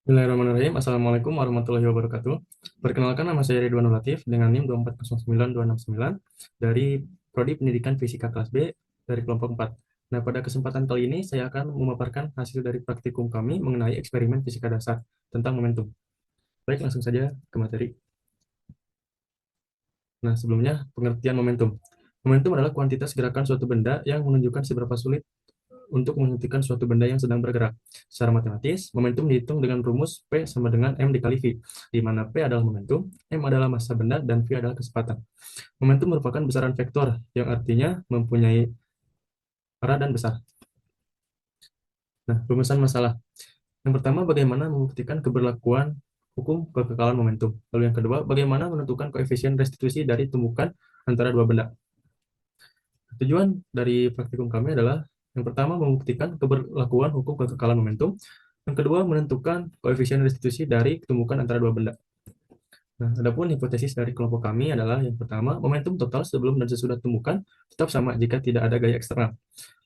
Bismillahirrahmanirrahim. Assalamualaikum warahmatullahi wabarakatuh. Perkenalkan, nama saya Ridwan Latif dengan NIM 2409269 dari Prodi Pendidikan Fisika kelas B dari kelompok 4. Nah, pada kesempatan kali ini saya akan memaparkan hasil dari praktikum kami mengenai eksperimen fisika dasar tentang momentum. Baik, langsung saja ke materi. Nah, sebelumnya pengertian momentum. Momentum adalah kuantitas gerakan suatu benda yang menunjukkan seberapa sulit untuk menghentikan suatu benda yang sedang bergerak. Secara matematis, momentum dihitung dengan rumus P sama dengan M dikali V, di mana P adalah momentum, M adalah massa benda, dan V adalah kecepatan. Momentum merupakan besaran vektor, yang artinya mempunyai arah dan besar. Nah, rumusan masalah. Yang pertama, bagaimana membuktikan keberlakuan hukum kekekalan momentum. Lalu yang kedua, bagaimana menentukan koefisien restitusi dari tumbukan antara dua benda. Tujuan dari praktikum kami adalah yang pertama membuktikan keberlakuan hukum kekekalan momentum, yang kedua menentukan koefisien restitusi dari tumbukan antara dua benda. Nah, adapun hipotesis dari kelompok kami adalah yang pertama, momentum total sebelum dan sesudah tumbukan tetap sama jika tidak ada gaya eksternal.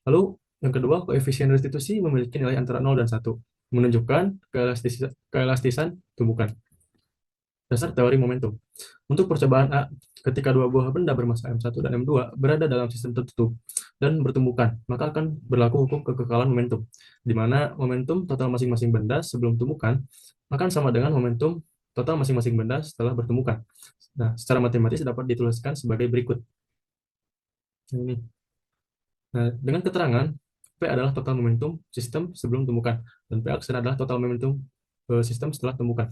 Lalu yang kedua, koefisien restitusi memiliki nilai antara 0 dan 1, menunjukkan keelastisan tumbukan. Dasar teori momentum. Untuk percobaan A, ketika dua buah benda bermassa M1 dan M2 berada dalam sistem tertutup dan bertumbukan, maka akan berlaku hukum kekekalan momentum, di mana momentum total masing-masing benda sebelum tumbukan akan sama dengan momentum total masing-masing benda setelah bertumbukan. Nah, secara matematis dapat dituliskan sebagai berikut. Ini. Nah, dengan keterangan, P adalah total momentum sistem sebelum tumbukan, dan P aksen adalah total momentum sistem setelah tumbukan.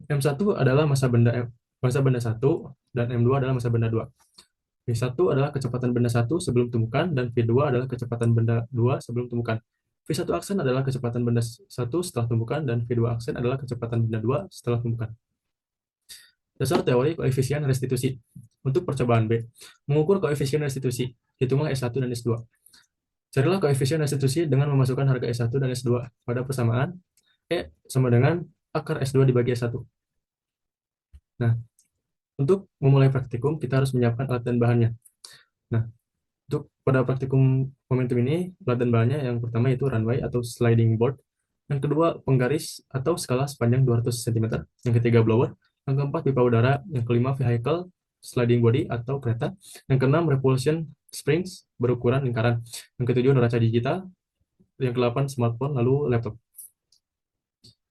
M1 adalah massa benda 1 dan M2 adalah massa benda 2. V1 adalah kecepatan benda 1 sebelum tumbukan dan V2 adalah kecepatan benda 2 sebelum tumbukan. V1 aksen adalah kecepatan benda 1 setelah tumbukan dan V2 aksen adalah kecepatan benda 2 setelah tumbukan. Dasar teori koefisien restitusi. Untuk percobaan B, mengukur koefisien restitusi, hitunglah S1 dan S2. Carilah koefisien restitusi dengan memasukkan harga S1 dan S2 pada persamaan E sama dengan akar S2 dibagi S1. Nah, untuk memulai praktikum, kita harus menyiapkan alat dan bahannya. Nah, untuk pada praktikum momentum ini, alat dan bahannya yang pertama itu runway atau sliding board, yang kedua penggaris atau skala sepanjang 200 cm, yang ketiga blower, yang keempat pipa udara, yang kelima vehicle sliding body atau kereta, yang keenam repulsion springs berukuran lingkaran, yang ketujuh neraca digital, yang kedelapan smartphone, lalu laptop.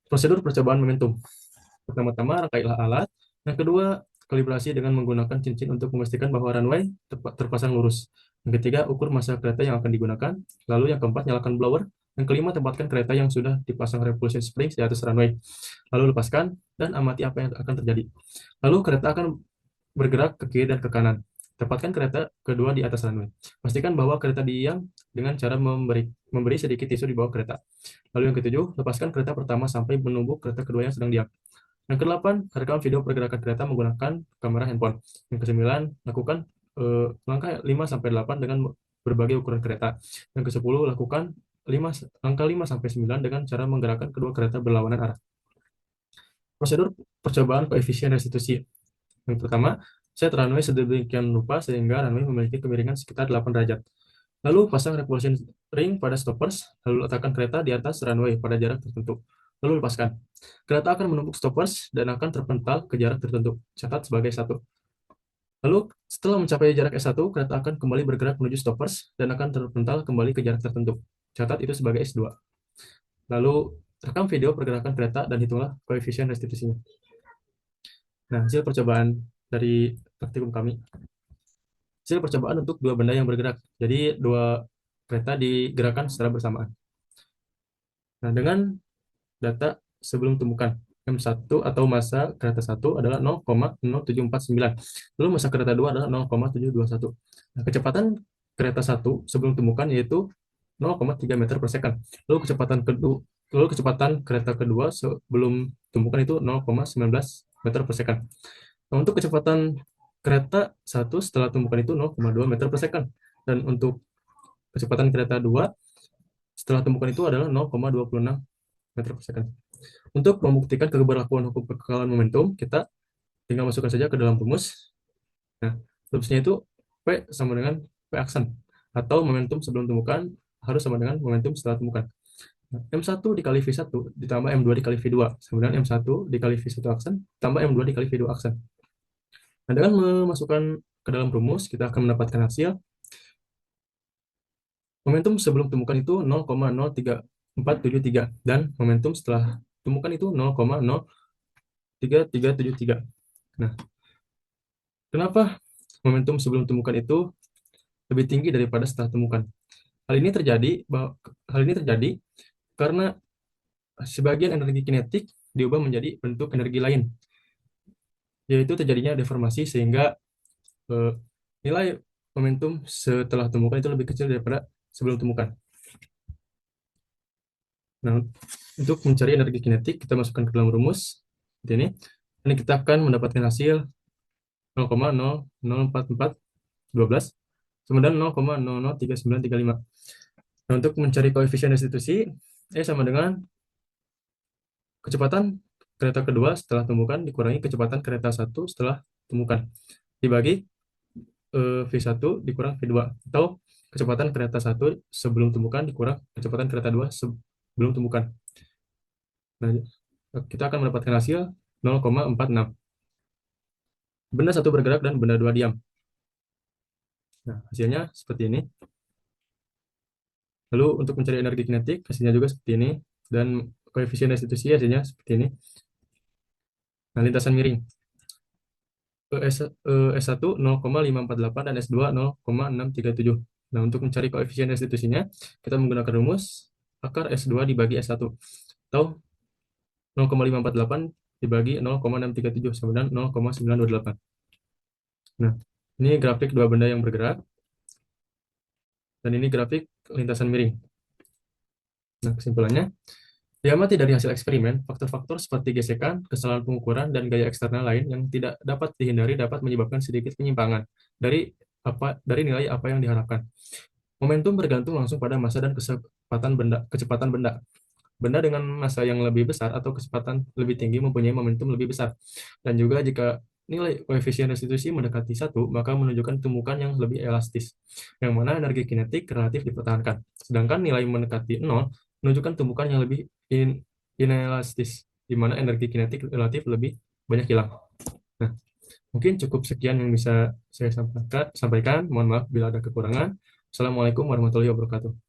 Prosedur percobaan momentum. Pertama-tama rangkailah alat, yang kedua kalibrasi dengan menggunakan cincin untuk memastikan bahwa runway terpasang lurus. Yang ketiga, ukur massa kereta yang akan digunakan. Lalu yang keempat, nyalakan blower. Yang kelima, tempatkan kereta yang sudah dipasang repulsion springs di atas runway. Lalu lepaskan dan amati apa yang akan terjadi. Lalu kereta akan bergerak ke kiri dan ke kanan. Tempatkan kereta kedua di atas runway. Pastikan bahwa kereta diam dengan cara memberi sedikit tisu di bawah kereta. Lalu yang ketujuh, lepaskan kereta pertama sampai menumbuk kereta kedua yang sedang diam. Yang kedelapan, rekam video pergerakan kereta menggunakan kamera handphone. Yang kesembilan, lakukan langkah 5-8 dengan berbagai ukuran kereta. Yang kesepuluh, lakukan langkah 5-9 dengan cara menggerakkan kedua kereta berlawanan arah. Prosedur percobaan koefisien restitusi. Yang pertama, set runway sedemikian rupa sehingga runway memiliki kemiringan sekitar 8 derajat. Lalu pasang repulsion ring pada stoppers, lalu letakkan kereta di atas runway pada jarak tertentu. Lalu lepaskan. Kereta akan menumpuk stoppers dan akan terpental ke jarak tertentu. Catat sebagai 1. Lalu setelah mencapai jarak S1, kereta akan kembali bergerak menuju stoppers dan akan terpental kembali ke jarak tertentu. Catat itu sebagai S2. Lalu rekam video pergerakan kereta dan hitunglah koefisien restitusinya. Nah, hasil percobaan dari praktikum kami. Hasil percobaan untuk dua benda yang bergerak. Jadi dua kereta digerakkan secara bersamaan. Nah, dengan data sebelum tumbukan. M1 atau massa kereta 1 adalah 0,0749. Lalu massa kereta 2 adalah 0,721. Nah, kecepatan kereta 1 sebelum tumbukan yaitu 0,3 meter per second. Lalu kecepatan kereta kedua sebelum tumbukan itu 0,19 meter per second. Nah, untuk kecepatan kereta 1 setelah tumbukan itu 0,2 meter per second. Dan untuk kecepatan kereta 2 setelah tumbukan itu adalah 0,26 meter per second. Untuk membuktikan keberlakuan hukum kekekalan momentum, kita tinggal masukkan saja ke dalam rumus. Nah, rumusnya itu P sama dengan P aksen, atau momentum sebelum tumbukan harus sama dengan momentum setelah tumbukan. Nah, M1 dikali V1 ditambah M2 dikali V2 sama dengan M1 dikali V1 aksen tambah M2 dikali V2 aksen. Nah, dengan memasukkan ke dalam rumus, kita akan mendapatkan hasil momentum sebelum temukan itu 0,03473 dan momentum setelah temukan itu 0,03373. Nah, kenapa momentum sebelum temukan itu lebih tinggi daripada setelah temukan? Hal ini terjadi karena sebagian energi kinetik diubah menjadi bentuk energi lain, yaitu terjadinya deformasi sehingga eh, nilai momentum setelah temukan itu lebih kecil daripada sebelum temukan. Nah, untuk mencari energi kinetik, kita masukkan ke dalam rumus seperti ini. Ini kita akan mendapatkan hasil 0,004412 sama dengan 0,003935. Nah, untuk mencari koefisien restitusi, sama dengan kecepatan kereta kedua setelah temukan dikurangi kecepatan kereta satu setelah temukan dibagi V1 dikurang V2, atau kecepatan kereta satu sebelum temukan dikurang kecepatan kereta 2 sebelum temukan. Nah, kita akan mendapatkan hasil 0,46. Benda satu bergerak dan benda dua diam. Nah, hasilnya seperti ini. Lalu untuk mencari energi kinetik, hasilnya juga seperti ini. Dan koefisien restitusi hasilnya seperti ini. Nah, lintasan miring. S1 0,548 dan S2 0,637. Nah, untuk mencari koefisien restitusinya, kita menggunakan rumus akar S2 dibagi S1, atau 0,548 dibagi 0,637 sama dengan 0,928. Nah, ini grafik dua benda yang bergerak, dan ini grafik lintasan miring. Nah, kesimpulannya, diamati dari hasil eksperimen, faktor-faktor seperti gesekan, kesalahan pengukuran, dan gaya eksternal lain yang tidak dapat dihindari dapat menyebabkan sedikit penyimpangan dari nilai apa yang diharapkan. Momentum bergantung langsung pada massa dan kecepatan benda. Benda dengan massa yang lebih besar atau kecepatan lebih tinggi mempunyai momentum lebih besar. Dan juga jika nilai koefisien restitusi mendekati 1, maka menunjukkan temukan yang lebih elastis, yang mana energi kinetik relatif dipertahankan. Sedangkan nilai mendekati 0 menunjukkan temukan yang lebih inelastis, di mana energi kinetik relatif lebih banyak hilang. Nah, mungkin cukup sekian yang bisa saya sampaikan. Mohon maaf bila ada kekurangan. Assalamualaikum warahmatullahi wabarakatuh.